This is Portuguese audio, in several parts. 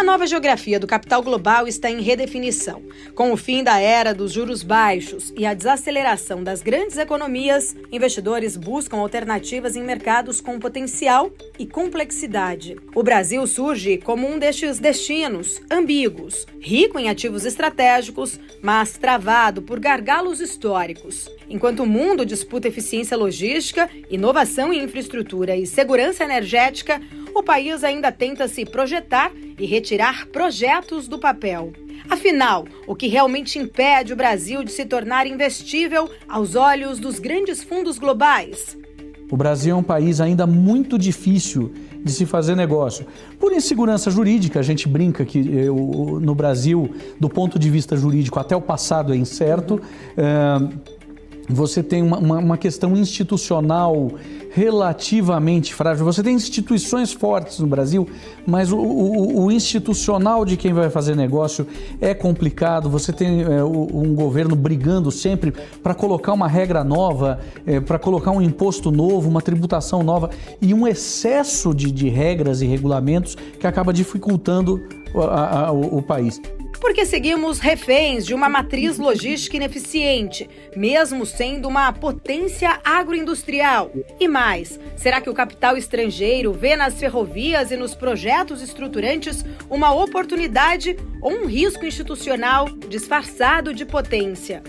A nova geografia do capital global está em redefinição. Com o fim da era dos juros baixos e a desaceleração das grandes economias, investidores buscam alternativas em mercados com potencial e complexidade. O Brasil surge como um destes destinos ambíguos, rico em ativos estratégicos, mas travado por gargalos históricos. Enquanto o mundo disputa eficiência logística, inovação em infraestrutura e segurança energética, o país ainda tenta se projetar e retirar projetos do papel. Afinal, o que realmente impede o Brasil de se tornar investível aos olhos dos grandes fundos globais? O Brasil é um país ainda muito difícil de se fazer negócio. Por insegurança jurídica, a gente brinca que no Brasil, do ponto de vista jurídico, até o passado é incerto. Você tem uma questão institucional relativamente frágil. Você tem instituições fortes no Brasil, mas o institucional de quem vai fazer negócio é complicado. Você tem um governo brigando sempre para colocar uma regra nova, para colocar um imposto novo, uma tributação nova e um excesso de regras e regulamentos que acaba dificultando o país. Porque seguimos reféns de uma matriz logística ineficiente, mesmo sendo uma potência agroindustrial. E mais, será que o capital estrangeiro vê nas ferrovias e nos projetos estruturantes uma oportunidade ou um risco institucional disfarçado de potência?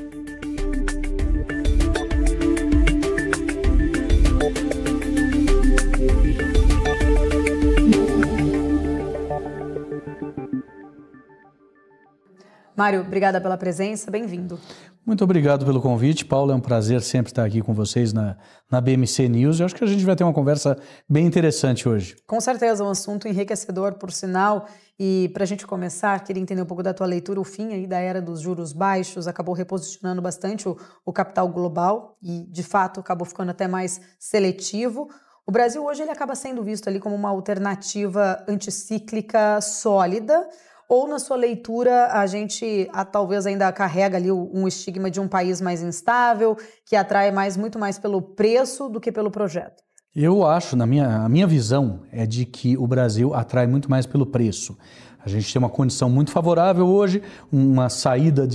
Mário, obrigada pela presença, bem-vindo. Muito obrigado pelo convite, Paulo, é um prazer sempre estar aqui com vocês na BMC News. Eu acho que a gente vai ter uma conversa bem interessante hoje. Com certeza, um assunto enriquecedor, por sinal. E para a gente começar, queria entender um pouco da tua leitura. O fim aí da era dos juros baixos acabou reposicionando bastante o capital global e, de fato, acabou ficando até mais seletivo. O Brasil hoje ele acaba sendo visto ali como uma alternativa anticíclica sólida. Ou na sua leitura a gente talvez ainda carrega ali um estigma de um país mais instável, que atrai muito mais pelo preço do que pelo projeto? Eu acho, a minha visão é de que o Brasil atrai muito mais pelo preço. A gente tem uma condição muito favorável hoje, uma saída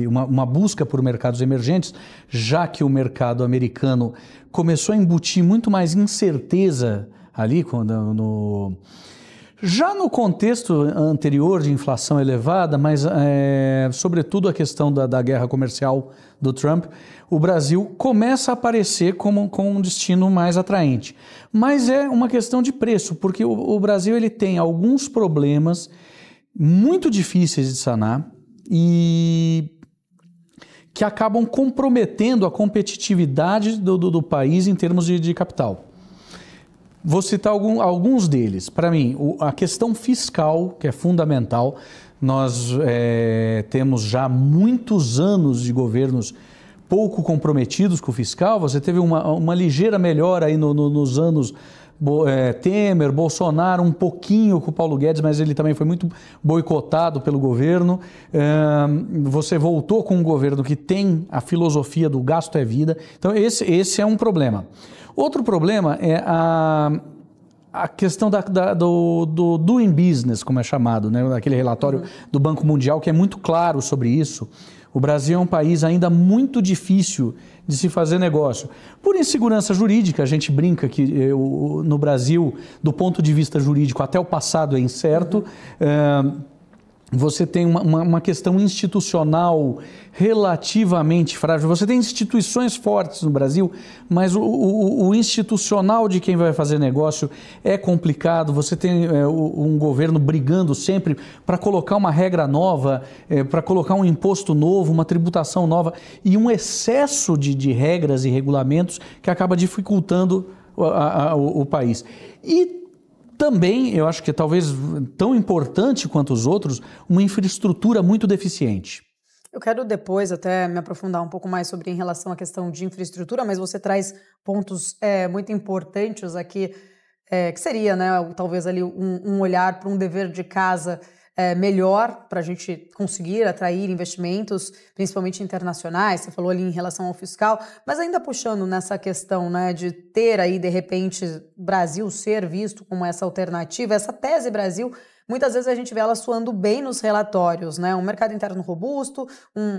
uma busca por mercados emergentes, já que o mercado americano começou a embutir muito mais incerteza ali já no contexto anterior de inflação elevada, mas sobretudo a questão da guerra comercial do Trump, o Brasil começa a aparecer com um destino mais atraente. Mas é uma questão de preço, porque o Brasil ele tem alguns problemas muito difíceis de sanar e que acabam comprometendo a competitividade do país em termos de capital. Vou citar alguns deles. Para mim, a questão fiscal, que é fundamental. Nós temos já muitos anos de governos pouco comprometidos com o fiscal. Você teve uma ligeira melhora aí nos anos Temer, Bolsonaro, um pouquinho com o Paulo Guedes, mas ele também foi muito boicotado pelo governo. Você voltou com um governo que tem a filosofia do gasto é vida. Então, esse é um problema. Outro problema é a questão do doing business, como é chamado, né? Daquele relatório do Banco Mundial, que é muito claro sobre isso. O Brasil é um país ainda muito difícil de se fazer negócio. Por insegurança jurídica, a gente brinca que no Brasil, do ponto de vista jurídico, até o passado é incerto. Você tem uma questão institucional relativamente frágil. Você tem instituições fortes no Brasil, mas o institucional de quem vai fazer negócio é complicado. Você tem um governo brigando sempre para colocar uma regra nova, para colocar um imposto novo, uma tributação nova e um excesso de regras e regulamentos que acaba dificultando o país. E também, eu acho que talvez tão importante quanto os outros, uma infraestrutura muito deficiente. Eu quero depois até me aprofundar um pouco mais sobre em relação à questão de infraestrutura, mas você traz pontos muito importantes aqui, que seria, né, talvez ali um olhar para um dever de casa melhor para a gente conseguir atrair investimentos, principalmente internacionais. Você falou ali em relação ao fiscal, mas ainda puxando nessa questão, né, de ter aí, de repente, Brasil ser visto como essa alternativa, essa tese Brasil muitas vezes a gente vê ela suando bem nos relatórios, né? Um mercado interno robusto,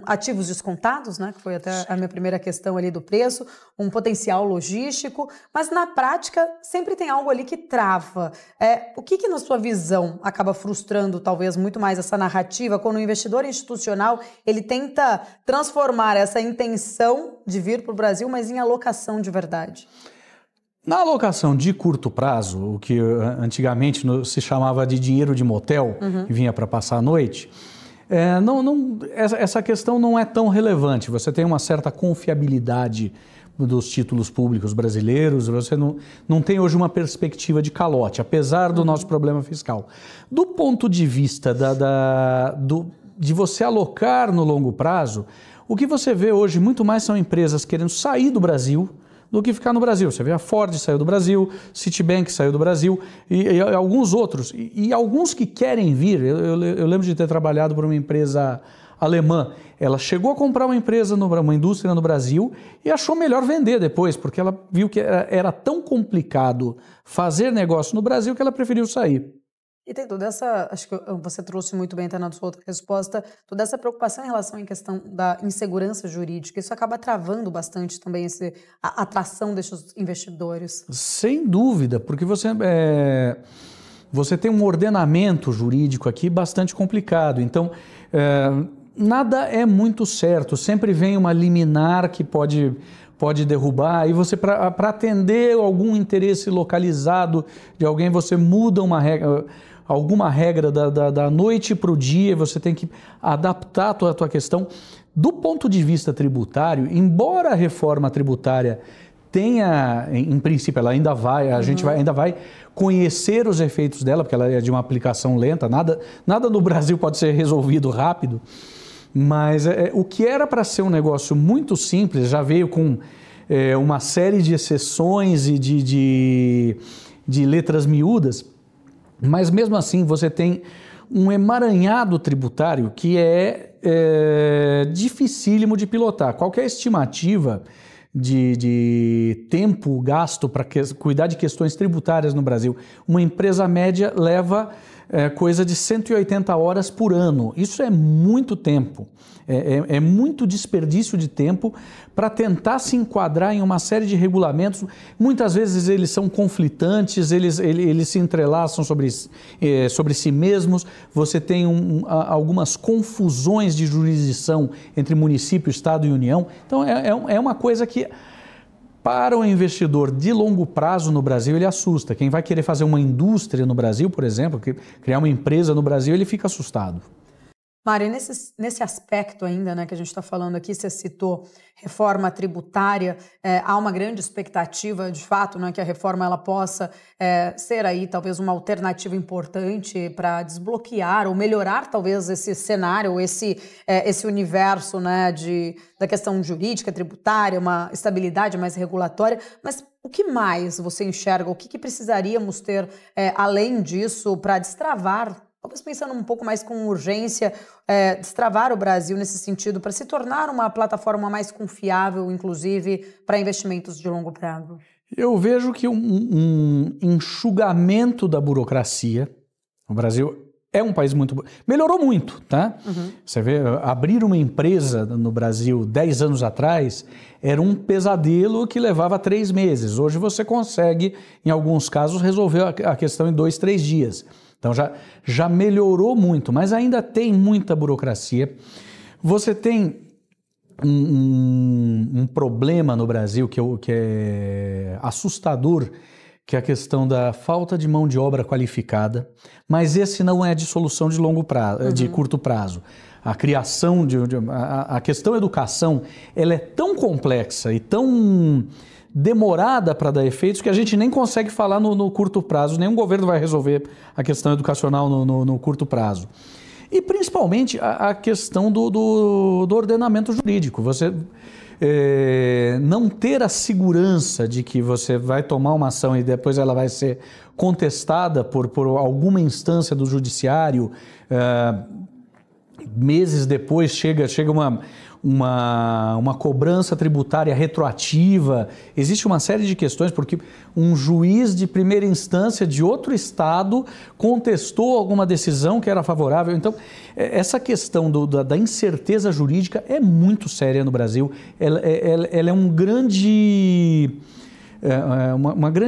ativos descontados, né? Que foi até a minha primeira questão ali do preço, um potencial logístico, mas na prática sempre tem algo ali que trava. O que na sua visão acaba frustrando talvez muito mais essa narrativa quando o investidor institucional ele tenta transformar essa intenção de vir para o Brasil, mas em alocação de verdade? Na alocação de curto prazo, o que antigamente se chamava de dinheiro de motel, que vinha para passar a noite, essa questão não é tão relevante. Você tem uma certa confiabilidade dos títulos públicos brasileiros, você não tem hoje uma perspectiva de calote, apesar do nosso problema fiscal. Do ponto de vista de você alocar no longo prazo, o que você vê hoje muito mais são empresas querendo sair do Brasil do que ficar no Brasil. Você vê a Ford saiu do Brasil, Citibank saiu do Brasil e alguns outros. E alguns que querem vir, eu lembro de ter trabalhado para uma empresa alemã. Ela chegou a comprar uma empresa, uma indústria no Brasil e achou melhor vender depois, porque ela viu que era tão complicado fazer negócio no Brasil que ela preferiu sair. E tem toda essa, acho que você trouxe muito bem até na sua outra resposta, toda essa preocupação em relação à questão da insegurança jurídica. Isso acaba travando bastante também a atração desses investidores. Sem dúvida, porque você tem um ordenamento jurídico aqui bastante complicado. Então, nada é muito certo. Sempre vem uma liminar que pode derrubar, e você, para atender algum interesse localizado de alguém, você muda alguma regra da noite para o dia, você tem que adaptar a tua questão. Do ponto de vista tributário, embora a reforma tributária tenha, em princípio, ela ainda vai, a gente ainda vai conhecer os efeitos dela, porque ela é de uma aplicação lenta, nada no Brasil pode ser resolvido rápido, mas o que era para ser um negócio muito simples já veio com uma série de exceções e de letras miúdas, mas mesmo assim você tem um emaranhado tributário que é dificílimo de pilotar. Qualquer estimativa de tempo gasto para cuidar de questões tributárias no Brasil, uma empresa média leva coisa de 180 horas por ano. Isso é muito tempo, é muito desperdício de tempo para tentar se enquadrar em uma série de regulamentos. Muitas vezes eles são conflitantes, eles se entrelaçam sobre si mesmos, você tem algumas confusões de jurisdição entre município, Estado e União. Então é uma coisa que, para o investidor de longo prazo no Brasil, ele assusta. Quem vai querer fazer uma indústria no Brasil, por exemplo, criar uma empresa no Brasil, ele fica assustado. Mário, nesse aspecto ainda, né, que a gente está falando aqui, você citou reforma tributária, há uma grande expectativa, de fato, né, que a reforma ela possa ser aí talvez uma alternativa importante para desbloquear ou melhorar talvez esse cenário, esse universo, né, da questão jurídica, tributária, uma estabilidade mais regulatória, mas o que mais você enxerga, o que precisaríamos ter além disso para destravar, talvez pensando um pouco mais com urgência, destravar o Brasil nesse sentido, para se tornar uma plataforma mais confiável, inclusive, para investimentos de longo prazo? Eu vejo que um enxugamento da burocracia, o Brasil é um país melhorou muito, tá? Você vê, abrir uma empresa no Brasil 10 anos atrás era um pesadelo que levava 3 meses. Hoje você consegue, em alguns casos, resolver a questão em 2, 3 dias. Então já melhorou muito, mas ainda tem muita burocracia. Você tem um problema no Brasil que é assustador, que é a questão da falta de mão de obra qualificada, mas esse não é de solução de longo prazo, de curto prazo. A criação a questão educação, ela é tão complexa e tão demorada para dar efeitos que a gente nem consegue falar no curto prazo. Nenhum governo vai resolver a questão educacional no curto prazo. E principalmente a questão do ordenamento jurídico. Você não ter a segurança de que você vai tomar uma ação e depois ela vai ser contestada por alguma instância do judiciário, meses depois chega uma cobrança tributária retroativa. Existe uma série de questões, porque um juiz de primeira instância de outro estado contestou alguma decisão que era favorável. Então, essa questão da incerteza jurídica é muito séria no Brasil. Ela é uma grande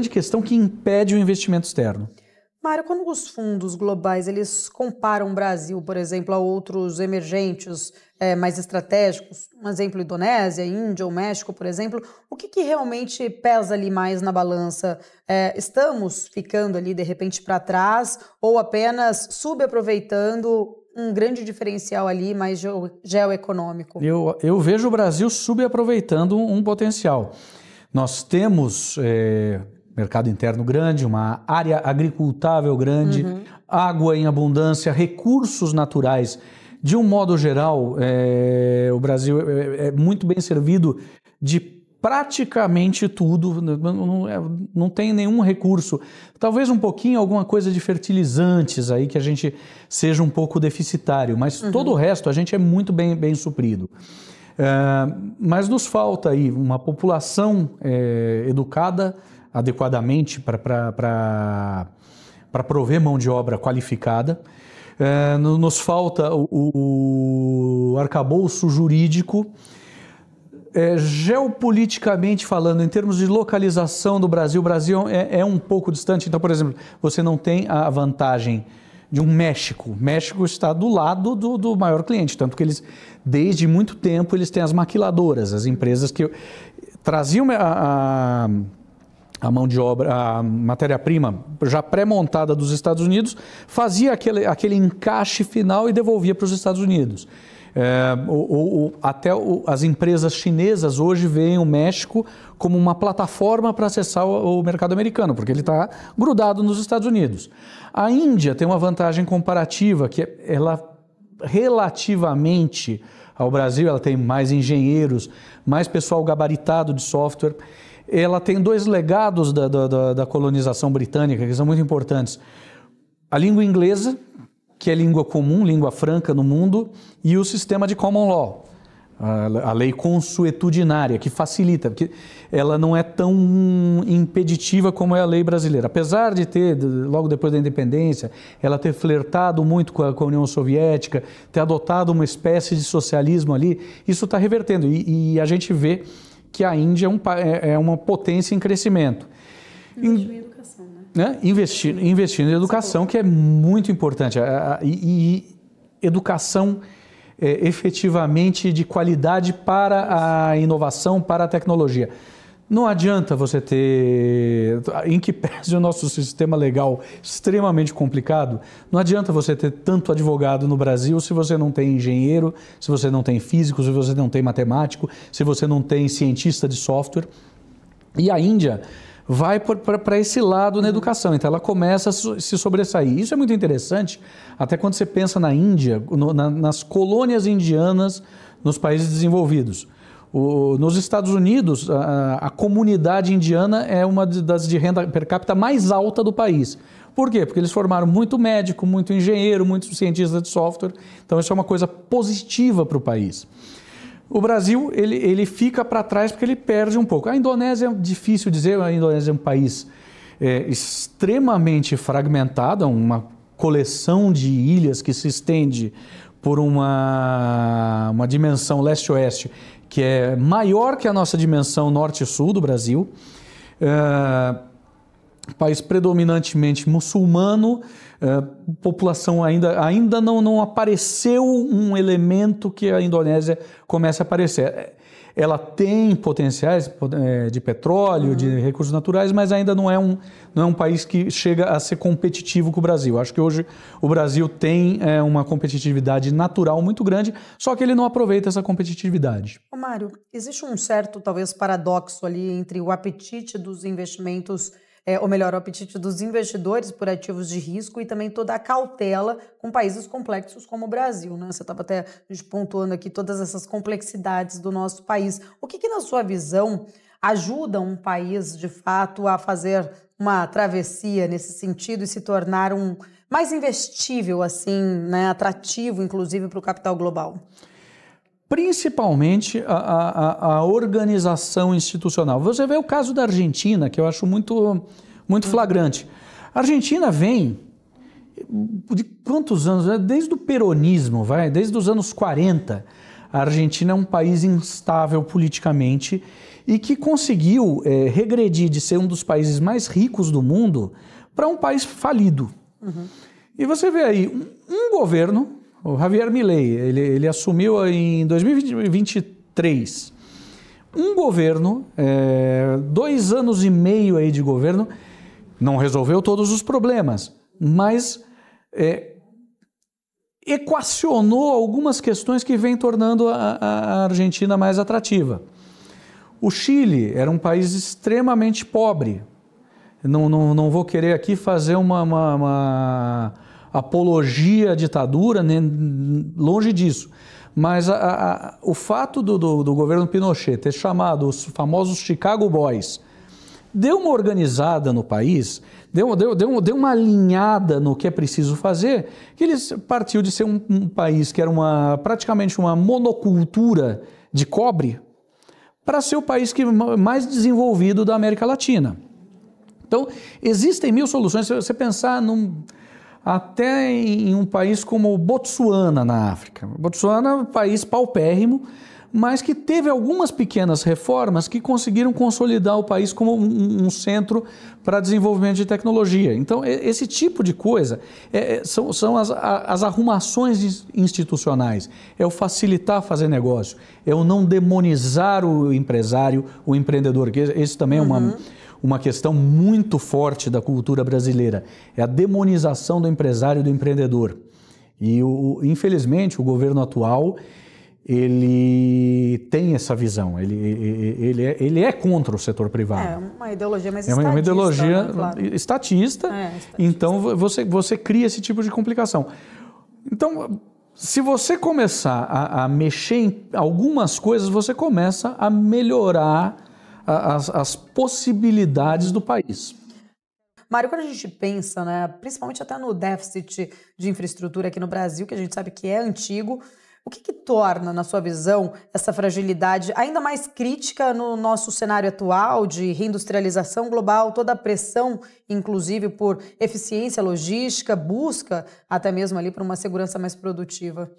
questão que impede o investimento externo. Mário, quando os fundos globais eles comparam o Brasil, por exemplo, a outros emergentes mais estratégicos, um exemplo, Indonésia, Índia ou México, por exemplo, o que realmente pesa ali mais na balança? Estamos ficando ali, de repente, para trás ou apenas subaproveitando um grande diferencial ali mais geoeconômico? Eu vejo o Brasil subaproveitando um potencial. Nós temos mercado interno grande, uma área agricultável grande, água em abundância, recursos naturais. De um modo geral, o Brasil é muito bem servido de praticamente tudo, não tem nenhum recurso. Talvez um pouquinho, alguma coisa de fertilizantes aí que a gente seja um pouco deficitário, mas todo o resto a gente é muito bem suprido. Mas nos falta aí uma população educada adequadamente para prover mão de obra qualificada. Nos falta o arcabouço jurídico. Geopoliticamente falando, em termos de localização do Brasil, o Brasil é um pouco distante. Então, por exemplo, você não tem a vantagem de um México. O México está do lado do maior cliente, tanto que eles, desde muito tempo, eles têm as maquiladoras, as empresas que traziam a mão de obra, a matéria-prima já pré-montada dos Estados Unidos, fazia aquele encaixe final e devolvia para os Estados Unidos. Até as empresas chinesas hoje veem o México como uma plataforma para acessar o mercado americano, porque ele está grudado nos Estados Unidos. A Índia tem uma vantagem comparativa, que ela, relativamente ao Brasil, ela tem mais engenheiros, mais pessoal gabaritado de software. Ela tem dois legados da colonização britânica que são muito importantes. A língua inglesa, que é língua comum, língua franca no mundo, e o sistema de common law, a lei consuetudinária, que facilita, porque ela não é tão impeditiva como é a lei brasileira. Apesar de ter, logo depois da independência, ela ter flertado muito com a União Soviética, ter adotado uma espécie de socialismo ali, isso está revertendo. E a gente vê que a Índia é uma potência em crescimento. Investir em educação, né? Investir em educação, que é muito importante. E educação efetivamente de qualidade para a inovação, para a tecnologia. Não adianta você ter, em que pese o nosso sistema legal extremamente complicado, não adianta você ter tanto advogado no Brasil se você não tem engenheiro, se você não tem físico, se você não tem matemático, se você não tem cientista de software. E a Índia vai para esse lado na educação, então ela começa a se sobressair. Isso é muito interessante, até quando você pensa na Índia, nas colônias indianas nos países desenvolvidos. Nos Estados Unidos, a comunidade indiana é uma das de renda per capita mais alta do país. Por quê? Porque eles formaram muito médico, muito engenheiro, muito cientista de software. Então, isso é uma coisa positiva para o país. O Brasil, ele fica para trás porque ele perde um pouco. A Indonésia é difícil dizer, a Indonésia é um país extremamente fragmentado, uma coleção de ilhas que se estende por uma dimensão leste-oeste, que é maior que a nossa dimensão norte-sul do Brasil, país predominantemente muçulmano, população ainda não apareceu um elemento que a Indonésia comece a aparecer. Ela tem potenciais de petróleo, de recursos naturais, mas ainda não é um país que chega a ser competitivo com o Brasil. Acho que hoje o Brasil tem uma competitividade natural muito grande, só que ele não aproveita essa competitividade. Ô Mário, existe um certo, talvez, paradoxo ali entre o apetite dos investimentos, ou melhor, o apetite dos investidores por ativos de risco e também toda a cautela com países complexos como o Brasil, né? Você estava até pontuando aqui todas essas complexidades do nosso país. O que na sua visão, ajuda um país, de fato, a fazer uma travessia nesse sentido e se tornar mais investível, assim, né? Atrativo, inclusive, para o capital global? principalmente a organização institucional. Você vê o caso da Argentina, que eu acho muito flagrante. A Argentina vem de quantos anos? Desde o peronismo, desde os anos 40. A Argentina é um país instável politicamente e que conseguiu regredir de ser um dos países mais ricos do mundo para um país falido. E você vê aí um governo, o Javier Milei, ele assumiu em 2023, um governo, 2 anos e meio aí de governo, não resolveu todos os problemas, mas equacionou algumas questões que vêm tornando a Argentina mais atrativa. O Chile era um país extremamente pobre. Não vou querer aqui fazer uma apologia à ditadura, nem longe disso. Mas o fato do governo Pinochet ter chamado os famosos Chicago Boys, deu uma organizada no país, deu uma alinhada no que é preciso fazer, que eles partiu de ser um país que era praticamente uma monocultura de cobre, para ser o país mais desenvolvido da América Latina. Então, existem 1000 soluções. Se você pensar até em um país como Botsuana, na África. Botsuana é um país paupérrimo, mas que teve algumas pequenas reformas que conseguiram consolidar o país como um centro para desenvolvimento de tecnologia. Então, esse tipo de coisa são as arrumações institucionais, é o facilitar fazer negócio, é o não demonizar o empresário, o empreendedor, que esse também é uma questão muito forte da cultura brasileira, é a demonização do empresário e do empreendedor. E, infelizmente, o governo atual, ele tem essa visão, ele é contra o setor privado. É uma ideologia mais estatista. É uma ideologia, né? Claro. estatista, então você cria esse tipo de complicação. Então, se você começar a mexer em algumas coisas, você começa a melhorar as possibilidades do país. Mário, quando a gente pensa, né, principalmente até no déficit de infraestrutura aqui no Brasil, que a gente sabe que é antigo, o que torna, na sua visão, essa fragilidade ainda mais crítica no nosso cenário atual de reindustrialização global, toda a pressão, inclusive, por eficiência logística, busca até mesmo ali por uma segurança mais produtiva?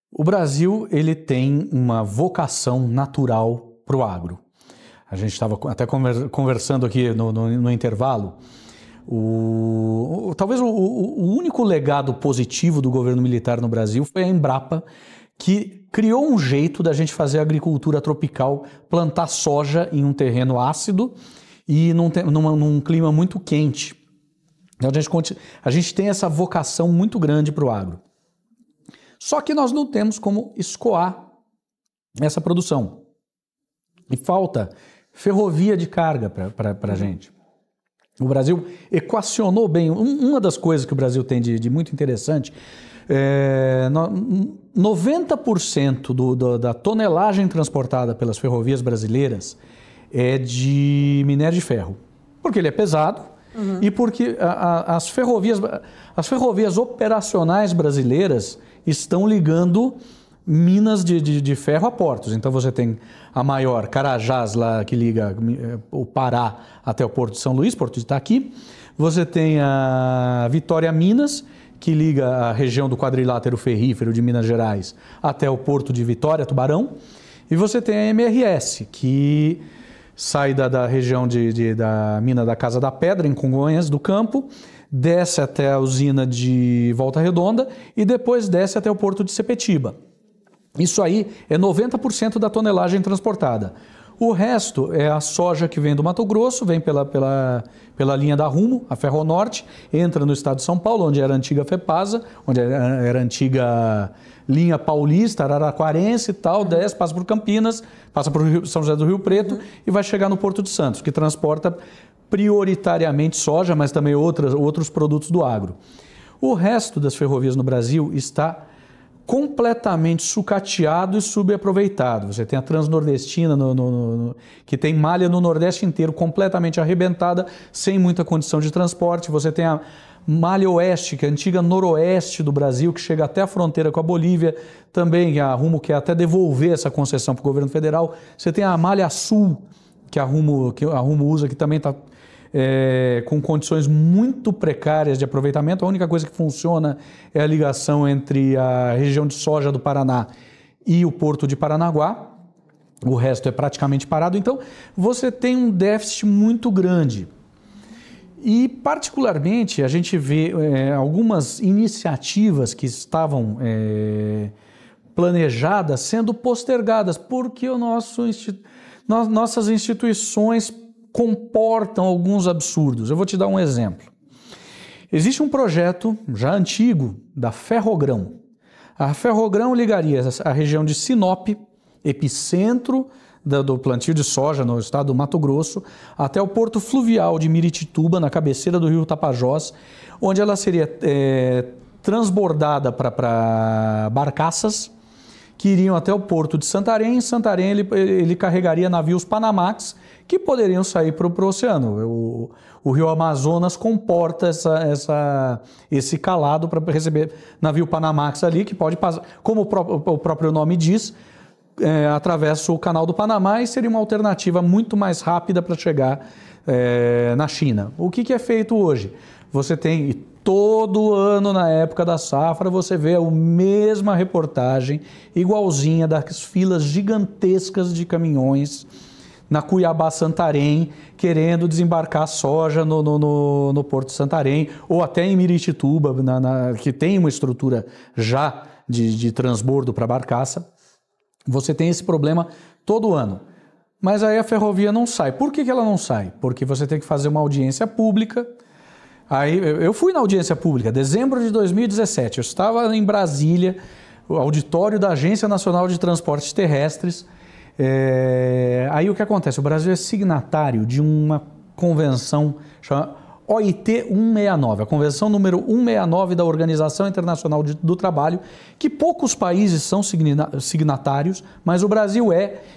O Brasil, ele tem uma vocação natural para o agro. A gente estava até conversando aqui no intervalo. Talvez o único legado positivo do governo militar no Brasil foi a Embrapa, que criou um jeito da gente fazer agricultura tropical, plantar soja em um terreno ácido e num clima muito quente. Então a gente tem essa vocação muito grande para o agro. Só que nós não temos como escoar essa produção. E falta ferrovia de carga para a gente. O Brasil equacionou bem. Uma das coisas que o Brasil tem de muito interessante, 90% da tonelagem transportada pelas ferrovias brasileiras é de minério de ferro. Porque ele é pesado e porque as ferrovias operacionais brasileiras estão ligando minas de ferro a portos. Então você tem a maior, Carajás, lá que liga o Pará até o Porto de São Luís, Porto de Itaqui. Você tem a Vitória Minas, que liga a região do quadrilátero ferrífero de Minas Gerais até o Porto de Vitória, Tubarão. E você tem a MRS, que sai da região da mina da Casa da Pedra, em Congonhas do Campo, desce até a usina de Volta Redonda e depois desce até o Porto de Sepetiba. Isso aí é 90% da tonelagem transportada. O resto é a soja que vem do Mato Grosso, vem pela linha da Rumo, a Ferronorte, entra no estado de São Paulo, onde era a antiga FEPASA, onde era a antiga linha paulista, araraquarense e tal, desce, passa por Campinas, passa por São José do Rio Preto e vai chegar no Porto de Santos, que transporta prioritariamente soja, mas também outros produtos do agro. O resto das ferrovias no Brasil está completamente sucateado e subaproveitado. Você tem a Transnordestina, que tem malha no Nordeste inteiro, completamente arrebentada, sem muita condição de transporte. Você tem a Malha Oeste, que é a antiga Noroeste do Brasil, que chega até a fronteira com a Bolívia, também a Rumo quer até devolver essa concessão para o governo federal. Você tem a Malha Sul, que a Rumo usa, que também está com condições muito precárias de aproveitamento. A única coisa que funciona é a ligação entre a região de soja do Paraná e o porto de Paranaguá. O resto é praticamente parado. Então, você tem um déficit muito grande. E, particularmente, a gente vê algumas iniciativas que estavam planejadas sendo postergadas, porque nossas instituições comportam alguns absurdos. Eu vou te dar um exemplo. Existe um projeto já antigo da Ferrogrão. A Ferrogrão ligaria a região de Sinop, epicentro do plantio de soja no estado do Mato Grosso, até o porto fluvial de Miritituba, na cabeceira do rio Tapajós, onde ela seria transbordada para barcaças que iriam até o porto de Santarém. Em Santarém ele carregaria navios Panamax que poderiam sair para o oceano. O rio Amazonas comporta esse calado para receber navio Panamax ali, que pode passar, como o próprio nome diz, atravessa o canal do Panamá e seria uma alternativa muito mais rápida para chegar na China. O que é feito hoje? Você tem, todo ano na época da safra, você vê a mesma reportagem, igualzinha, das filas gigantescas de caminhões na Cuiabá-Santarém, querendo desembarcar soja no Porto de Santarém, ou até em Miritituba, que tem uma estrutura já de transbordo para barcaça. Você tem esse problema todo ano. Mas aí a ferrovia não sai. Por que ela não sai? Porque você tem que fazer uma audiência pública. Aí eu fui na audiência pública, dezembro de 2017. Eu estava em Brasília, o auditório da Agência Nacional de Transportes Terrestres. Aí o que acontece? O Brasil é signatário de uma convenção chamada OIT 169, a convenção número 169 da Organização Internacional do Trabalho, que poucos países são signatários, mas o Brasil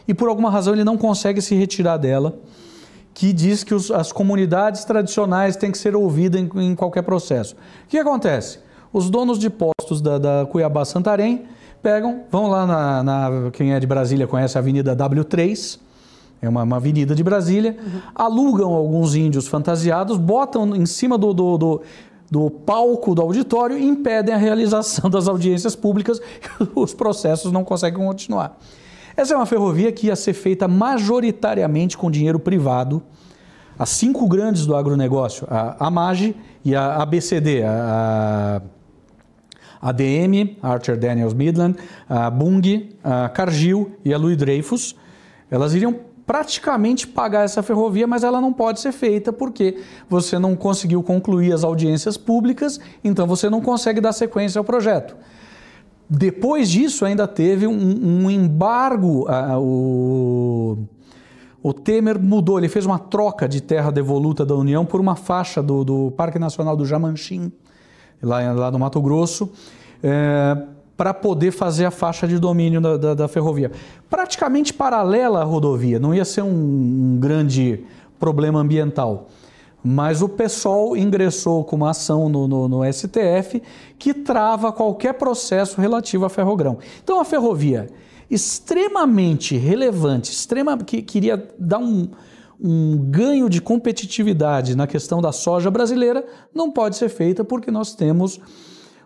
e por alguma razão ele não consegue se retirar dela, que diz que as comunidades tradicionais têm que ser ouvidas em qualquer processo. O que acontece? Os donos de postos da Cuiabá-Santarém vão lá quem é de Brasília conhece a Avenida W3, é uma avenida de Brasília, alugam alguns índios fantasiados, botam em cima do palco do auditório e impedem a realização das audiências públicas, os processos não conseguem continuar. Essa é uma ferrovia que ia ser feita majoritariamente com dinheiro privado. As 5 grandes do agronegócio, a AMAGE e a ABCD, a ADM, Archer Daniels Midland, a Bunge, a Cargill e a Louis Dreyfus, elas iriam praticamente pagar essa ferrovia, mas ela não pode ser feita porque você não conseguiu concluir as audiências públicas, então você não consegue dar sequência ao projeto. Depois disso ainda teve um embargo, o Temer mudou, ele fez uma troca de terra devoluta da União por uma faixa do Parque Nacional do Jamanchim, lá no Mato Grosso, para poder fazer a faixa de domínio da ferrovia. Praticamente paralela à rodovia, não ia ser um grande problema ambiental. Mas o PSOL ingressou com uma ação no STF que trava qualquer processo relativo à Ferrogrão. Então a ferrovia, extremamente relevante, que queria dar um ganho de competitividade na questão da soja brasileira, não pode ser feita porque nós temos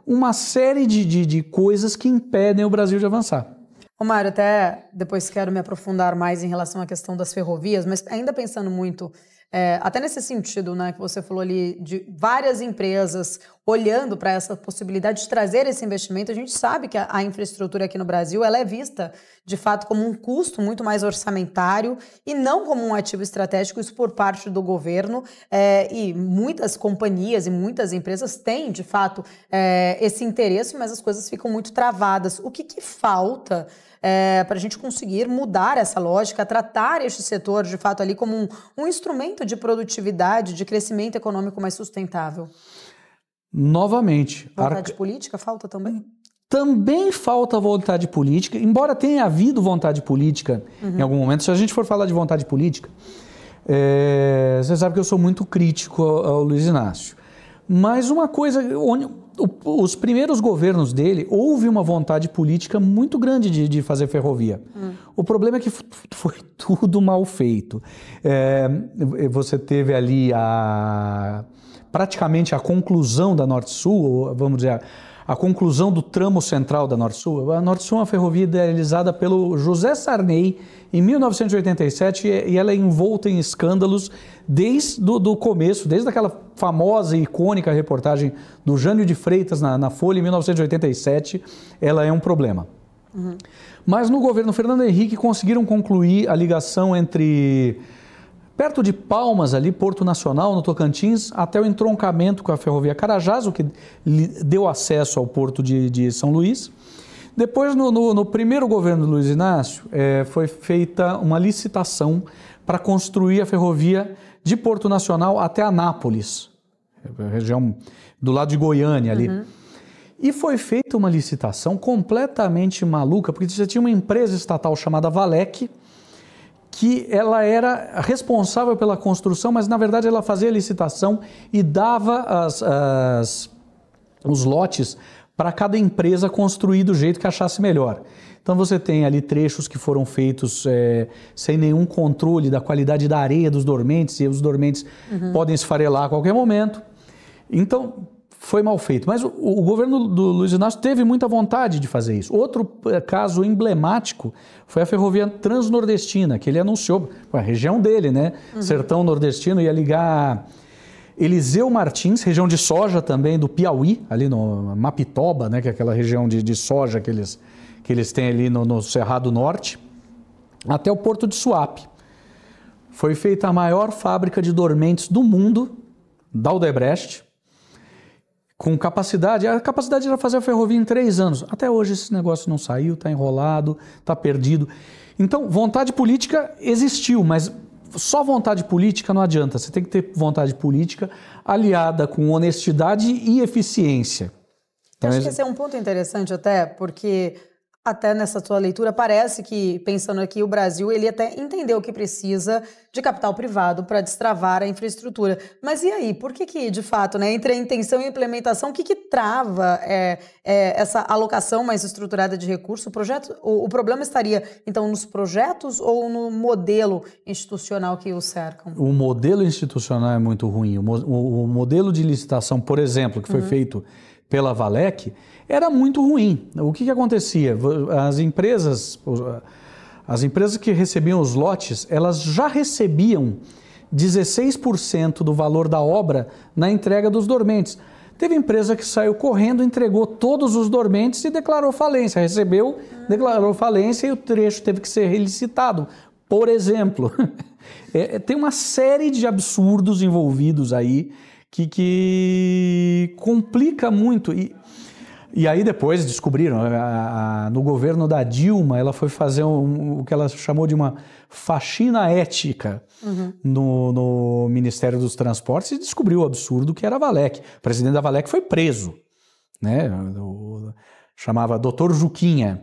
uma série de coisas que impedem o Brasil de avançar. Mário, até depois quero me aprofundar mais em relação à questão das ferrovias, mas ainda pensando muito, até nesse sentido, né, que você falou ali, de várias empresas olhando para essa possibilidade de trazer esse investimento. A gente sabe que a infraestrutura aqui no Brasil ela é vista, de fato, como um custo muito mais orçamentário e não como um ativo estratégico, isso por parte do governo. E muitas companhias e muitas empresas têm, de fato, esse interesse, mas as coisas ficam muito travadas. O que falta para a gente conseguir mudar essa lógica, tratar este setor, de fato, ali como um instrumento de produtividade, de crescimento econômico mais sustentável? Novamente. Vontade política falta também? Também falta vontade política, embora tenha havido vontade política em algum momento. Se a gente for falar de vontade política, você sabe que eu sou muito crítico ao Luiz Inácio. Mas uma coisa, os primeiros governos dele, houve uma vontade política muito grande de fazer ferrovia. O problema é que foi tudo mal feito. Você teve ali praticamente a conclusão da Norte-Sul, vamos dizer, a conclusão do tramo central da Norte-Sul. A Norte-Sul é uma ferrovia idealizada pelo José Sarney em 1987 e ela é envolta em escândalos desde o começo, desde aquela famosa e icônica reportagem do Jânio de Freitas na Folha em 1987, ela é um problema. Mas no governo Fernando Henrique conseguiram concluir a ligação entre perto de Palmas, ali, Porto Nacional, no Tocantins, até o entroncamento com a ferrovia Carajás, o que deu acesso ao porto de São Luís. Depois, no primeiro governo do Luiz Inácio, foi feita uma licitação para construir a ferrovia de Porto Nacional até Anápolis, região do lado de Goiânia ali. E foi feita uma licitação completamente maluca, porque você tinha uma empresa estatal chamada Valec, que ela era responsável pela construção, mas na verdade ela fazia a licitação e dava os lotes para cada empresa construir do jeito que achasse melhor. Então você tem ali trechos que foram feitos sem nenhum controle da qualidade da areia dos dormentes, e os dormentes podem esfarelar a qualquer momento. Então foi mal feito. Mas o governo do Luiz Inácio teve muita vontade de fazer isso. Outro caso emblemático foi a ferrovia transnordestina, que ele anunciou, a região dele, né? Sertão nordestino, ia ligar Eliseu Martins, região de soja também do Piauí, ali no Mapitoba, né? Que é aquela região de soja que eles têm ali no Cerrado Norte, até o Porto de Suape. Foi feita a maior fábrica de dormentes do mundo, da Odebrecht, com capacidade, a capacidade era fazer a ferrovia em 3 anos. Até hoje esse negócio não saiu, está enrolado, está perdido. Então, vontade política existiu, mas só vontade política não adianta. Você tem que ter vontade política aliada com honestidade e eficiência. Então, acho que esse é um ponto interessante até, porque até nessa sua leitura parece que, pensando aqui, o Brasil, ele até entendeu que precisa de capital privado para destravar a infraestrutura. Mas e aí? Por que de fato, né, entre a intenção e a implementação, o que trava essa alocação mais estruturada de recursos? O problema estaria, então, nos projetos ou no modelo institucional que os cercam? O modelo institucional é muito ruim. O modelo de licitação, por exemplo, que foi feito pela Valec, era muito ruim. O que acontecia? As empresas que recebiam os lotes, elas já recebiam 16% do valor da obra na entrega dos dormentes. Teve empresa que saiu correndo, entregou todos os dormentes e declarou falência. Recebeu, declarou falência e o trecho teve que ser relicitado. Por exemplo, tem uma série de absurdos envolvidos aí que complica muito. E aí depois descobriram, no governo da Dilma, ela foi fazer o que ela chamou de uma faxina ética no Ministério dos Transportes e descobriu o absurdo que era a Valec. O presidente da Valec foi preso, né? Chamava Dr. Juquinha,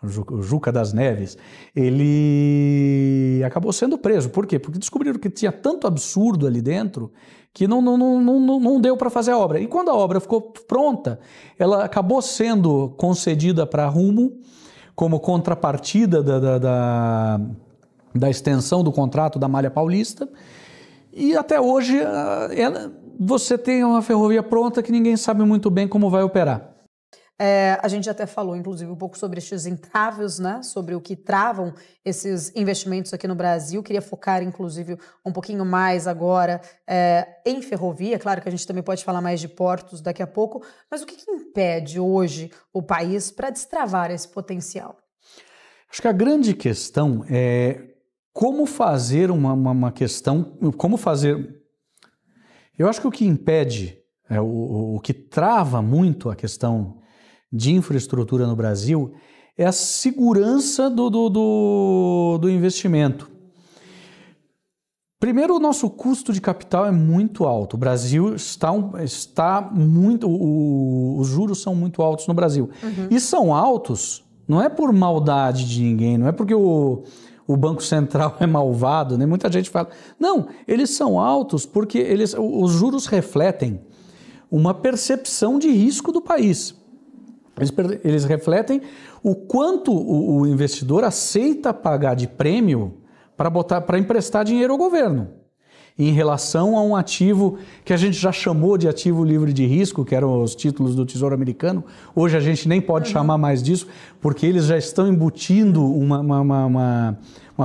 Juca das Neves. Ele acabou sendo preso. Por quê? Porque descobriram que tinha tanto absurdo ali dentro que não deu para fazer a obra. E quando a obra ficou pronta, ela acabou sendo concedida para a Rumo como contrapartida da extensão do contrato da Malha Paulista. E até hoje você tem uma ferrovia pronta que ninguém sabe muito bem como vai operar. A gente até falou, inclusive, um pouco sobre estes entraves, né? Sobre o que travam esses investimentos aqui no Brasil. Queria focar, inclusive, um pouquinho mais agora em ferrovia. Claro que a gente também pode falar mais de portos daqui a pouco, mas o que impede hoje o país para destravar esse potencial? Acho que a grande questão é como fazer uma questão, como fazer... Eu acho que o que impede, o que trava muito a questão de infraestrutura no Brasil é a segurança do investimento. Primeiro, o nosso custo de capital é muito alto. O Brasil está muito... Os juros são muito altos no Brasil. E são altos, não é por maldade de ninguém, não é porque o Banco Central é malvado, né? Muita gente fala... Não, eles são altos porque os juros refletem uma percepção de risco do país. Eles refletem o quanto o investidor aceita pagar de prêmio para emprestar dinheiro ao governo, em relação a um ativo que a gente já chamou de ativo livre de risco, que eram os títulos do Tesouro Americano. Hoje a gente nem pode chamar mais disso, porque eles já estão embutindo uma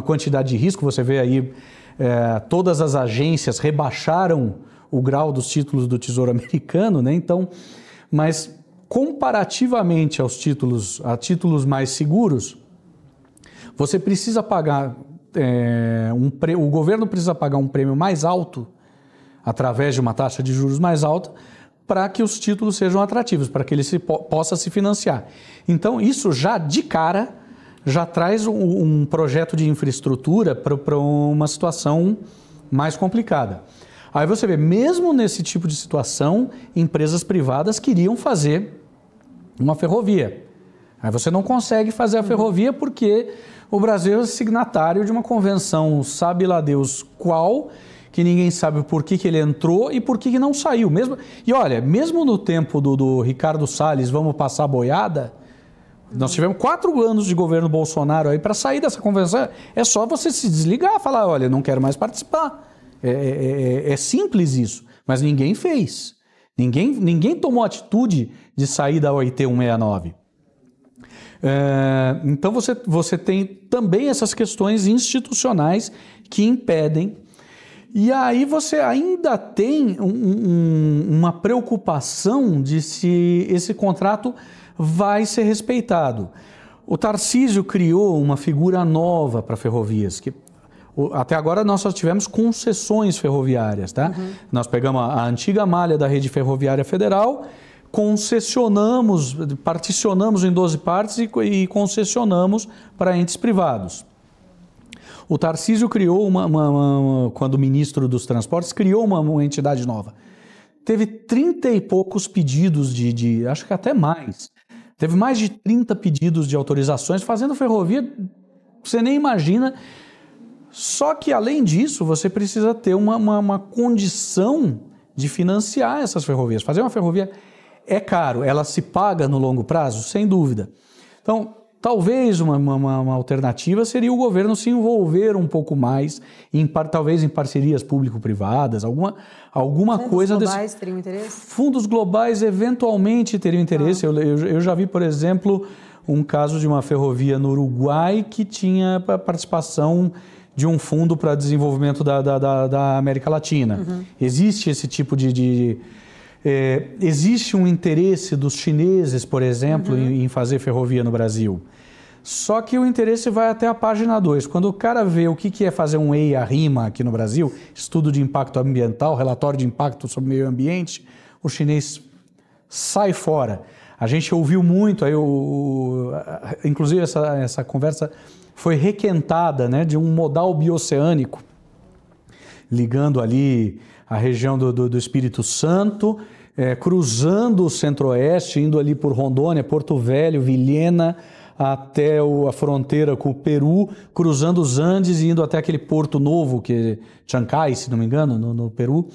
quantidade de risco. Você vê aí, todas as agências rebaixaram o grau dos títulos do Tesouro Americano, né? Então, mas comparativamente a títulos mais seguros, você precisa pagar... o governo precisa pagar um prêmio mais alto, através de uma taxa de juros mais alta, para que os títulos sejam atrativos, para que ele possa se financiar. Então, isso já de cara, já traz um projeto de infraestrutura para uma situação mais complicada. Aí você vê, mesmo nesse tipo de situação, empresas privadas queriam fazer uma ferrovia. Aí você não consegue fazer a ferrovia porque o Brasil é signatário de uma convenção, sabe lá Deus qual, que ninguém sabe por que ele entrou e por que não saiu. E olha, mesmo no tempo do Ricardo Salles, vamos passar a boiada, nós tivemos 4 anos de governo Bolsonaro aí para sair dessa convenção. É só você se desligar, falar, olha, não quero mais participar. É simples isso, mas ninguém fez. Ninguém tomou atitude de sair da OIT 169. Então você tem também essas questões institucionais que impedem, e aí você ainda tem uma preocupação de se esse contrato vai ser respeitado. O Tarcísio criou uma figura nova para ferrovias, que até agora nós só tivemos concessões ferroviárias, tá? Nós pegamos a antiga malha da Rede Ferroviária Federal, particionamos em 12 partes e concessionamos para entes privados. O Tarcísio criou quando ministro dos Transportes, criou uma entidade nova. Teve 30 e poucos pedidos acho que até mais. Teve mais de 30 pedidos de autorizações, fazendo ferrovia, você nem imagina. Só que, além disso, você precisa ter uma condição de financiar essas ferrovias. Fazer uma ferrovia é caro, ela se paga no longo prazo, sem dúvida. Então, talvez uma alternativa seria o governo se envolver um pouco mais, talvez em parcerias público-privadas, alguma coisa... Fundos globais teriam interesse? Fundos globais eventualmente teriam interesse. Eu já vi, por exemplo, um caso de uma ferrovia no Uruguai que tinha participação de um fundo para desenvolvimento da América Latina. Existe esse tipo existe um interesse dos chineses, por exemplo, em fazer ferrovia no Brasil. Só que o interesse vai até a página 2. Quando o cara vê o que é fazer um EIA-RIMA aqui no Brasil, estudo de impacto ambiental, relatório de impacto sobre o meio ambiente, o chinês sai fora. A gente ouviu muito, inclusive essa conversa foi requentada, né, de um modal bioceânico, ligando ali a região do Espírito Santo, cruzando o centro-oeste, indo ali por Rondônia, Porto Velho, Vilhena, até a fronteira com o Peru, cruzando os Andes e indo até aquele porto novo, que é Chancay, se não me engano, no Peru.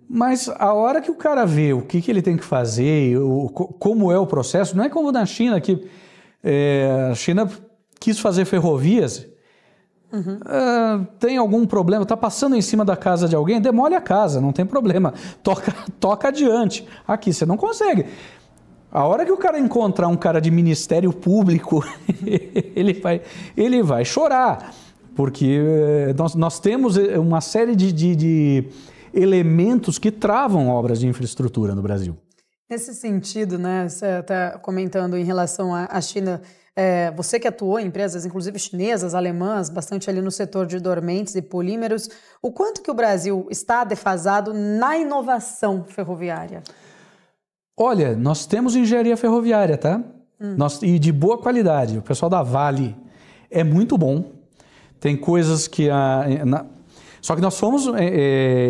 Mas a hora que o cara vê o que ele tem que fazer, como é o processo, não é como na China, que a China quis fazer ferrovias, tem algum problema, está passando em cima da casa de alguém, demole a casa, não tem problema, toca adiante. Aqui você não consegue. A hora que o cara encontrar um cara de Ministério Público, ele vai chorar, porque nós temos uma série de elementos que travam obras de infraestrutura no Brasil. Nesse sentido, né, você está comentando em relação à China, você que atuou em empresas, inclusive chinesas, alemãs, bastante ali no setor de dormentes e polímeros, o quanto que o Brasil está defasado na inovação ferroviária? Olha, nós temos engenharia ferroviária, tá? E de boa qualidade. O pessoal da Vale é muito bom. Tem coisas que... Só que nós fomos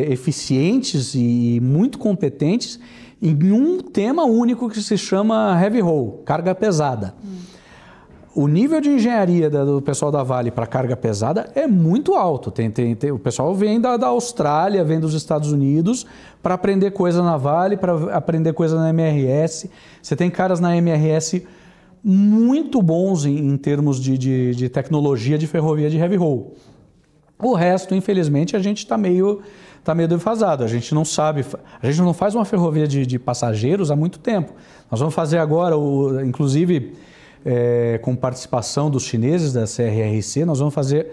eficientes e muito competentes em um tema único que se chama heavy haul, carga pesada. O nível de engenharia do pessoal da Vale para carga pesada é muito alto. O pessoal vem da Austrália, vem dos Estados Unidos para aprender coisa na Vale, para aprender coisa na MRS. Você tem caras na MRS muito bons em termos de tecnologia de ferrovia de heavy haul. O resto, infelizmente, a gente está meio defasado. A gente não sabe, a gente não faz uma ferrovia de passageiros há muito tempo. Nós vamos fazer agora, inclusive com participação dos chineses da CRRC, nós vamos fazer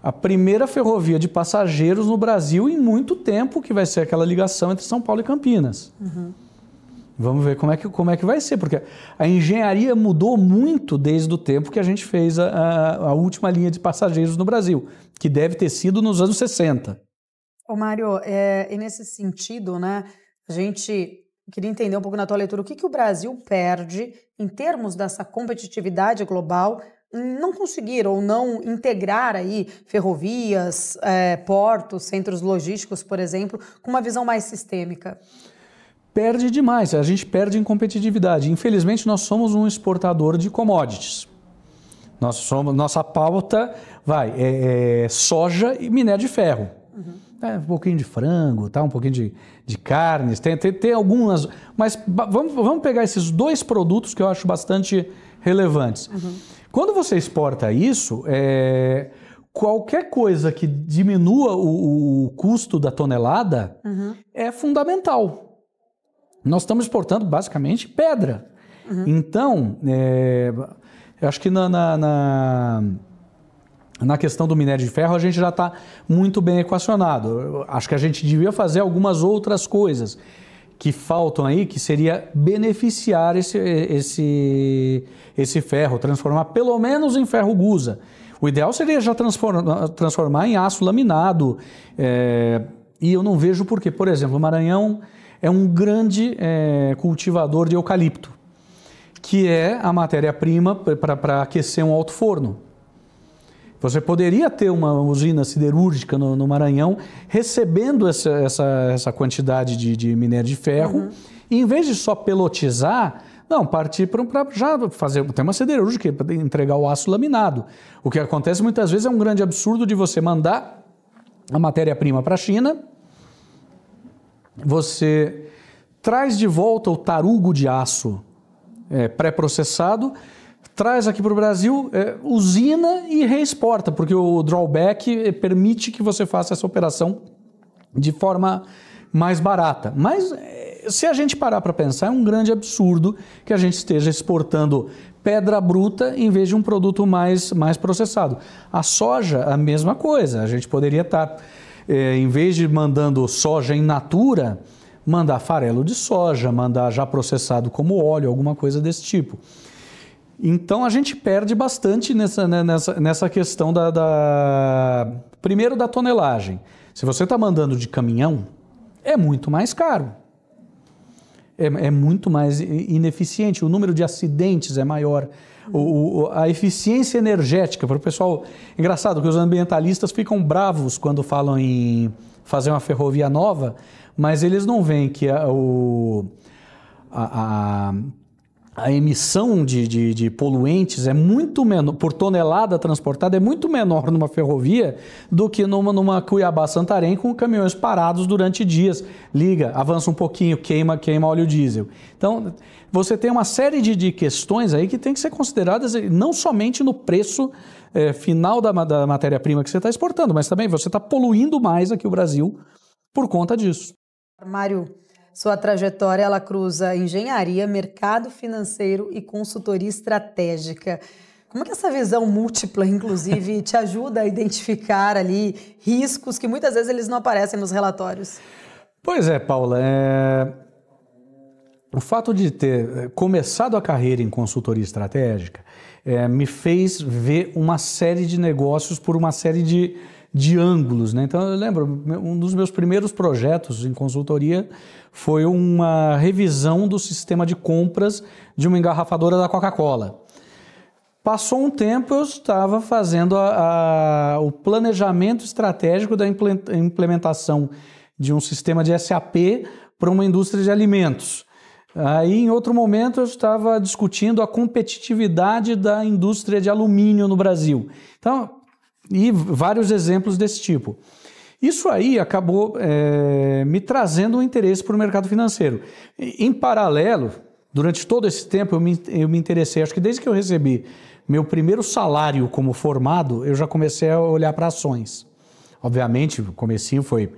a primeira ferrovia de passageiros no Brasil em muito tempo, que vai ser aquela ligação entre São Paulo e Campinas. Vamos ver como é que vai ser, porque a engenharia mudou muito desde o tempo que a gente fez a última linha de passageiros no Brasil, que deve ter sido nos anos 60. Ô Mário, e nesse sentido, né, a gente queria entender um pouco na tua leitura o que o Brasil perde em termos dessa competitividade global em não conseguir ou não integrar aí ferrovias, portos, centros logísticos, por exemplo, com uma visão mais sistêmica. Perde demais, a gente perde em competitividade. Infelizmente, nós somos um exportador de commodities. Nossa pauta é soja e minério de ferro. Um pouquinho de frango, tá? Um pouquinho de carnes, tem algumas... Mas vamos pegar esses dois produtos que eu acho bastante relevantes. Quando você exporta isso, qualquer coisa que diminua o custo da tonelada é fundamental. Nós estamos exportando basicamente pedra. Então, eu acho que na questão do minério de ferro a gente já está muito bem equacionado. Eu acho que a gente devia fazer algumas outras coisas que faltam aí, que seria beneficiar esse ferro, transformar pelo menos em ferro gusa. O ideal seria já transformar em aço laminado, e eu não vejo por quê. Por exemplo, o Maranhão é um grande cultivador de eucalipto, que é a matéria-prima para aquecer um alto-forno. Você poderia ter uma usina siderúrgica no Maranhão recebendo essa quantidade de minério de ferro, e em vez de só pelotizar, partir para já ter uma siderúrgica para entregar o aço laminado. O que acontece muitas vezes é um grande absurdo de você mandar a matéria-prima para a China, você traz de volta o tarugo de aço pré-processado, traz aqui para o Brasil, usina e reexporta, porque o drawback permite que você faça essa operação de forma mais barata. Mas se a gente parar para pensar, é um grande absurdo que a gente esteja exportando pedra bruta em vez de um produto mais processado. A soja, a mesma coisa. A gente poderia estar, em vez de mandando soja in natura, mandar farelo de soja, mandar já processado como óleo, alguma coisa desse tipo. Então a gente perde bastante nessa questão primeiro da tonelagem. Se você está mandando de caminhão, é muito mais caro. É muito mais ineficiente, o número de acidentes é maior, a eficiência energética para o pessoal... Engraçado que os ambientalistas ficam bravos quando falam em fazer uma ferrovia nova, mas eles não veem que a emissão de poluentes é muito menor, por tonelada transportada, é muito menor numa ferrovia do que numa Cuiabá-Santarém com caminhões parados durante dias. Liga, avança um pouquinho, queima óleo diesel. Então, você tem uma série de questões aí que tem que ser consideradas não somente no preço final da matéria-prima que você está exportando, mas também você está poluindo mais aqui o Brasil por conta disso. Mário, sua trajetória, ela cruza engenharia, mercado financeiro e consultoria estratégica. Como que essa visão múltipla, inclusive, te ajuda a identificar ali riscos que muitas vezes eles não aparecem nos relatórios? Pois é, Paula. O fato de ter começado a carreira em consultoria estratégica me fez ver uma série de negócios por uma série de ângulos, né? Então, eu lembro, um dos meus primeiros projetos em consultoria foi uma revisão do sistema de compras de uma engarrafadora da Coca-Cola. Passou um tempo, eu estava fazendo o planejamento estratégico da implementação de um sistema de SAP para uma indústria de alimentos. Aí, em outro momento, eu estava discutindo a competitividade da indústria de alumínio no Brasil. Então, e vários exemplos desse tipo. Isso aí acabou me trazendo um interesse para o mercado financeiro. Em paralelo, durante todo esse tempo, eu me interessei, acho que desde que eu recebi meu primeiro salário como formado, eu já comecei a olhar para ações. Obviamente, o comecinho foi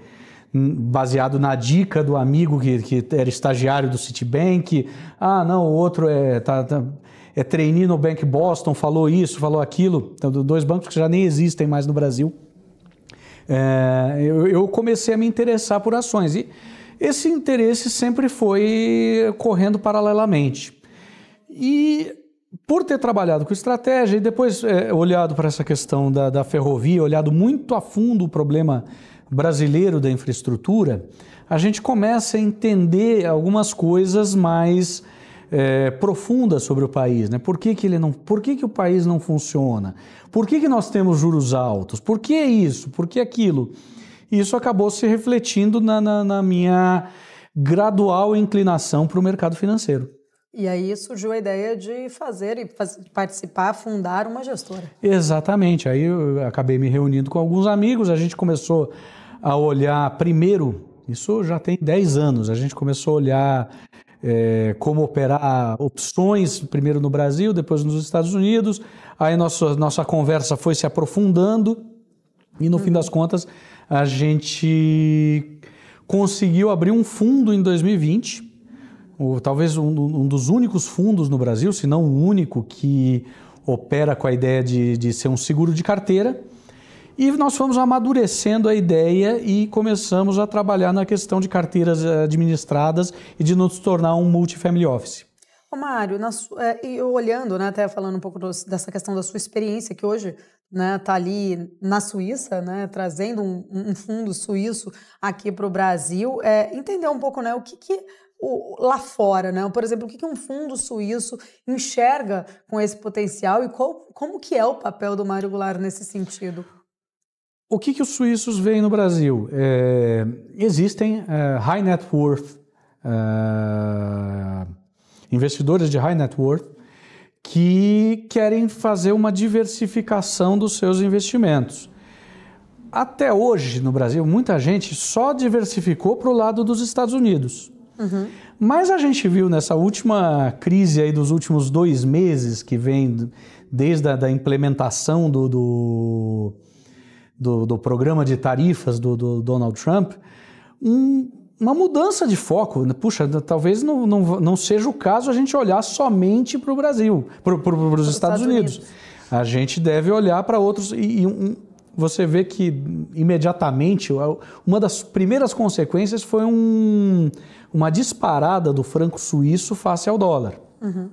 baseado na dica do amigo que era estagiário do Citibank. Ah, não, o outro é trainee no Bank Boston, falou isso, falou aquilo. Então, dois bancos que já nem existem mais no Brasil. Eu comecei a me interessar por ações. E esse interesse sempre foi correndo paralelamente. E por ter trabalhado com estratégia e depois olhado para essa questão da ferrovia, olhado muito a fundo o problema brasileiro da infraestrutura, a gente começa a entender algumas coisas mais profundas sobre o país, né? Por que o país não funciona? Por que nós temos juros altos? Por que isso? Por que aquilo? E isso acabou se refletindo na minha gradual inclinação para o mercado financeiro. E aí surgiu a ideia de participar, fundar uma gestora. Exatamente. Aí eu acabei me reunindo com alguns amigos, a gente começou a olhar primeiro, isso já tem 10 anos, a gente começou a olhar como operar opções, primeiro no Brasil, depois nos Estados Unidos. Aí nossa conversa foi se aprofundando e no fim das contas a gente conseguiu abrir um fundo em 2020, talvez um dos únicos fundos no Brasil, se não o único, que opera com a ideia de ser um seguro de carteira. E nós fomos amadurecendo a ideia e começamos a trabalhar na questão de carteiras administradas e de nos tornar um multifamily office. Ô Mário, olhando, né, até falando um pouco dessa questão da sua experiência, que hoje está ali na Suíça, né, trazendo um fundo suíço aqui para o Brasil, entender um pouco, né, o que lá fora, né? Por exemplo, o que um fundo suíço enxerga com esse potencial e como que é o papel do Mário Goulart nesse sentido? O que os suíços veem no Brasil? Existem high net worth, investidores de high net worth que querem fazer uma diversificação dos seus investimentos. Até hoje, no Brasil, muita gente só diversificou para o lado dos Estados Unidos. Uhum. Mas a gente viu nessa última crise aí dos últimos 2 meses, que vem desde a implementação do programa de tarifas do Donald Trump, uma mudança de foco. Puxa, talvez não seja o caso a gente olhar somente para o Brasil, para os Estados Unidos. A gente deve olhar para outros você vê que imediatamente uma das primeiras consequências foi uma disparada do franco suíço face ao dólar. Uhum.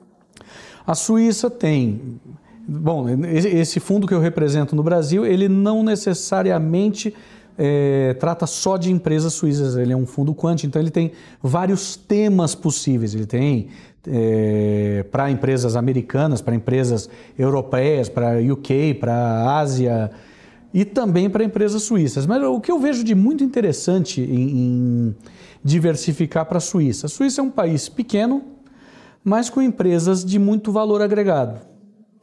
A Suíça tem... Bom, esse fundo que eu represento no Brasil, ele não necessariamente trata só de empresas suíças, ele é um fundo quant, então ele tem vários temas possíveis. Ele tem para empresas americanas, para empresas europeias, para UK, para Ásia e também para empresas suíças. Mas o que eu vejo de muito interessante em diversificar para a Suíça é um país pequeno, mas com empresas de muito valor agregado.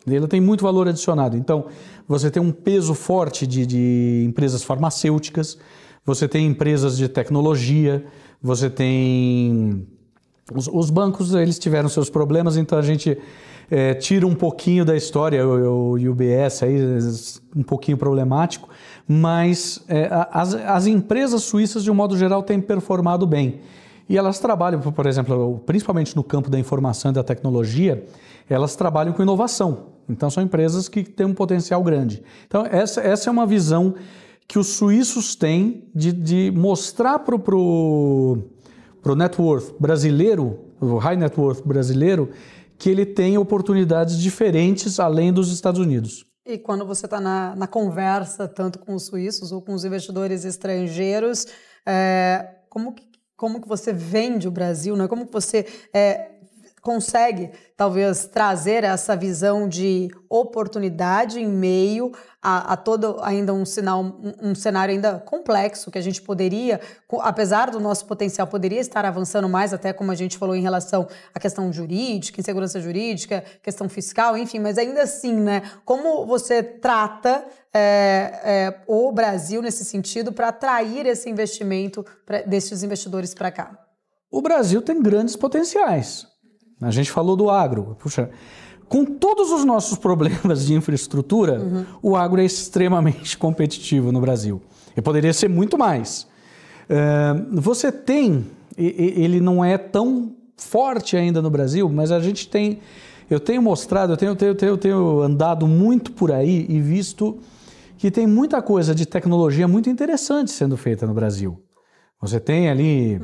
Ele tem muito valor adicionado. Então, você tem um peso forte de empresas farmacêuticas, você tem empresas de tecnologia, você tem... Os bancos, eles tiveram seus problemas, então a gente tira um pouquinho da história, o UBS aí, um pouquinho problemático, mas as empresas suíças, de um modo geral, têm performado bem. E elas trabalham, por exemplo, principalmente no campo da informação e da tecnologia, elas trabalham com inovação. Então, são empresas que têm um potencial grande. Então, essa é uma visão que os suíços têm de mostrar para o net worth brasileiro, o high net worth brasileiro, que ele tem oportunidades diferentes além dos Estados Unidos. E quando você está na conversa, tanto com os suíços ou com os investidores estrangeiros, como que você vende o Brasil, né? Como que você consegue talvez trazer essa visão de oportunidade em meio a todo ainda um cenário ainda complexo que a gente poderia, apesar do nosso potencial, poderia estar avançando mais, até como a gente falou em relação à questão jurídica, insegurança jurídica, questão fiscal, enfim, mas ainda assim, né? Como você trata o Brasil nesse sentido para atrair esse investimento desses investidores para cá? O Brasil tem grandes potenciais. A gente falou do agro. Puxa, com todos os nossos problemas de infraestrutura, o agro é extremamente competitivo no Brasil. E poderia ser muito mais. Você tem, ele não é tão forte ainda no Brasil, mas a gente tem, eu tenho mostrado, eu tenho andado muito por aí e visto que tem muita coisa de tecnologia muito interessante sendo feita no Brasil. Você tem ali...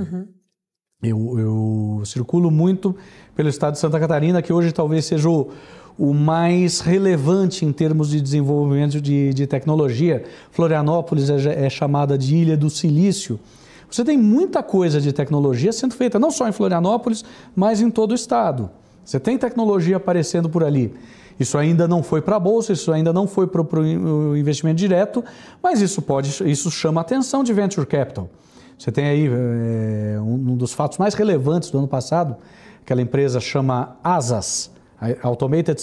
Eu circulo muito pelo estado de Santa Catarina, que hoje talvez seja o mais relevante em termos de desenvolvimento de tecnologia. Florianópolis é chamada de Ilha do Silício. Você tem muita coisa de tecnologia sendo feita, não só em Florianópolis, mas em todo o estado. Você tem tecnologia aparecendo por ali. Isso ainda não foi para a Bolsa, isso ainda não foi para o investimento direto, mas isso chama a atenção de Venture Capital. Você tem aí um dos fatos mais relevantes do ano passado, aquela empresa chama ASAS, Automated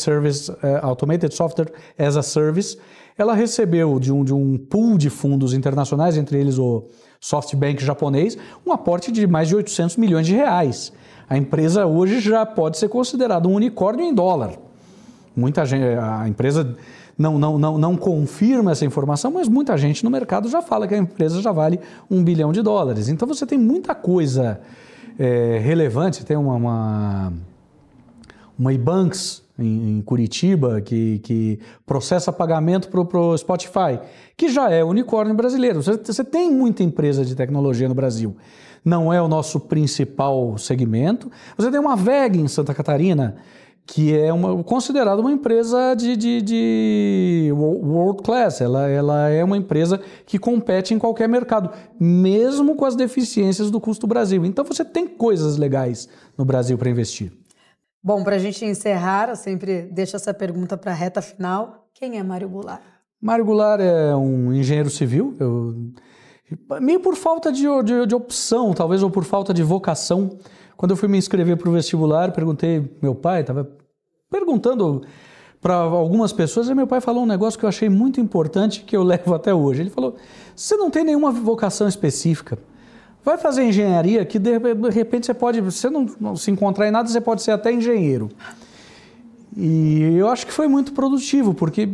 Software as a Service. Ela recebeu de um pool de fundos internacionais, entre eles o SoftBank japonês, um aporte de mais de 800 milhões de reais. A empresa hoje já pode ser considerada um unicórnio em dólar. Muita gente, a empresa não confirma essa informação, mas muita gente no mercado já fala que a empresa já vale $1 bilhão. Então você tem muita coisa relevante. Tem uma Ibanks em Curitiba que processa pagamento para o Spotify, que já é unicórnio brasileiro. Você tem muita empresa de tecnologia no Brasil. Não é o nosso principal segmento. Você tem uma WEG em Santa Catarina, que é considerada uma empresa de world class. Ela é uma empresa que compete em qualquer mercado, mesmo com as deficiências do custo Brasil. Então você tem coisas legais no Brasil para investir. Bom, para a gente encerrar, eu sempre deixo essa pergunta para a reta final. Quem é Mário Goulart? Mário Goulart é um engenheiro civil, meio por falta de opção, talvez, ou por falta de vocação. Quando eu fui me inscrever para o vestibular, perguntei, meu pai estava perguntando para algumas pessoas, e meu pai falou um negócio que eu achei muito importante, que eu levo até hoje. Ele falou, você não tem nenhuma vocação específica, vai fazer engenharia que de repente você não se encontrar em nada, você pode ser até engenheiro. E eu acho que foi muito produtivo, porque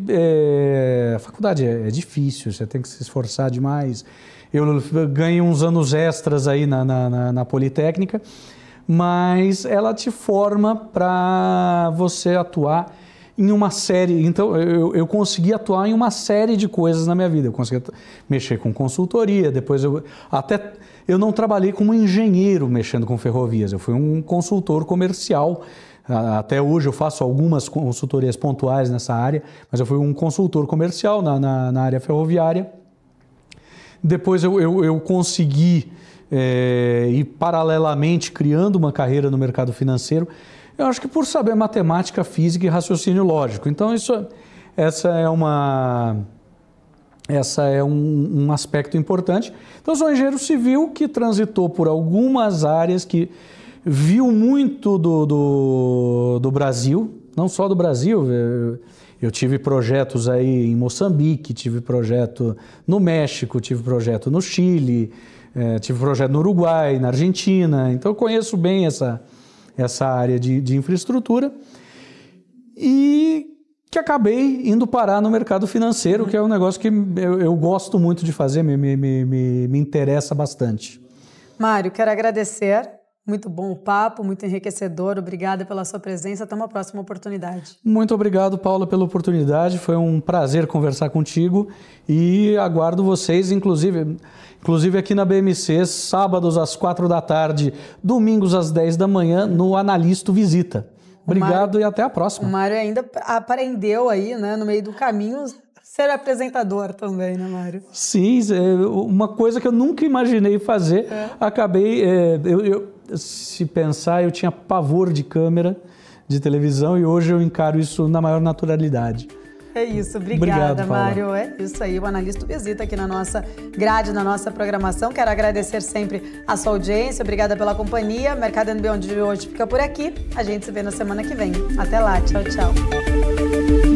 a faculdade é difícil, você tem que se esforçar demais. Eu ganhei uns anos extras aí na Politécnica, mas ela te forma para você atuar em uma série. Então, eu consegui atuar em uma série de coisas na minha vida. Eu consegui mexer com consultoria, depois eu não trabalhei como engenheiro mexendo com ferrovias, eu fui um consultor comercial. Até hoje eu faço algumas consultorias pontuais nessa área, mas eu fui um consultor comercial na área ferroviária. Depois eu consegui ir paralelamente criando uma carreira no mercado financeiro. Eu acho que por saber matemática, física e raciocínio lógico. Então essa é um aspecto importante. Então eu sou um engenheiro civil que transitou por algumas áreas, que viu muito do Brasil, não só do Brasil. Eu tive projetos aí em Moçambique, tive projeto no México, tive projeto no Chile, tive projeto no Uruguai, na Argentina. Então eu conheço bem essa área de infraestrutura e que acabei indo parar no mercado financeiro, que é um negócio que eu gosto muito de fazer, me interessa bastante. Mário, quero agradecer. Muito bom o papo, muito enriquecedor. Obrigada pela sua presença. Até uma próxima oportunidade. Muito obrigado, Paula, pela oportunidade. Foi um prazer conversar contigo e aguardo vocês, inclusive aqui na BMC, sábados às 4 da tarde, domingos às 10 da manhã, no Analisto Visita. Obrigado e até a próxima. O Mário ainda aprendeu aí, né, no meio do caminho, ser apresentador também, né, Mário? Sim, uma coisa que eu nunca imaginei fazer. Acabei... se pensar, eu tinha pavor de câmera, de televisão, e hoje eu encaro isso na maior naturalidade. É isso, obrigada, Mário. É isso aí, o Analista Visita aqui na nossa grade, na nossa programação. Quero agradecer sempre a sua audiência, obrigada pela companhia. Mercado and Beyond de hoje fica por aqui. A gente se vê na semana que vem. Até lá, tchau, tchau.